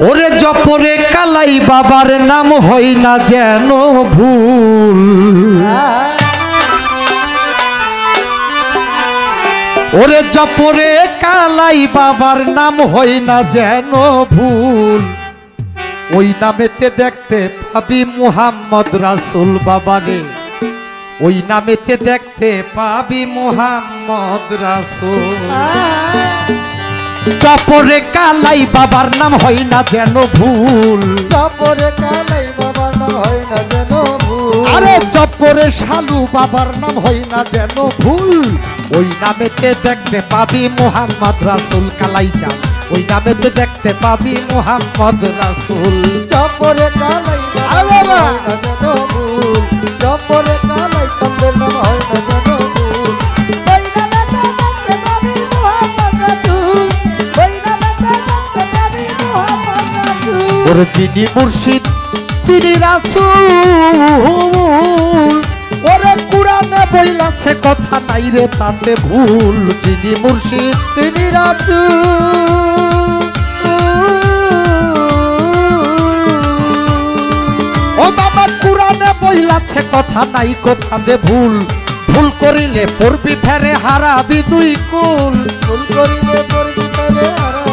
ওরে জপরে কালাই বাবার নাম হয় না যেন ভুল। ওরে জপরে কালাই বাবার নাম হয় না যেন ভুল। ওই নামেতে দেখতে পাবি মুহাম্মদ রাসূল বাবারে, ওই নামেতে দেখতে পাবি মুহাম্মদ রাসূল। জপরে কালাই বাবার নাম হয় না যেন ভুল। জপরে কালাই বাবার নাম হয় না যেন ভুল। আরে জপরে শালু বাবার নাম হয় না যেন ভুল। ওই নামেতে দেখতে পাবি মুহাম্মদ রাসূল কালাই চান, ওই নামেতে দেখতে পাবি মুহাম্মদ রাসূল। জপরে কালাই বাবার নাম হয় না যেন ভুল। জপরে কালাই বাবার নাম হয় না যেন ভুল। ওই নামেতে দেখতে পাবি মুহাম্মদ রাসূল। ওই নামেতে দেখতে পাবি মুহাম্মদ রাসূল। ওরে যিনি মুর্শিদ তিনি রাসূল। ওরে কুরআনে বইলাছে কথা নাই রে তাতে ভুল। যিনি মুর্শিদ তিনি রাসূল। ও বাবা কুরআনে বইলাছে কথা নাই কথাতে ভুল। ভুল করিলে পড়বি ফেরে হারাবি দুই কুল। ভুল করিলে পড়বি ফেরে হারাবি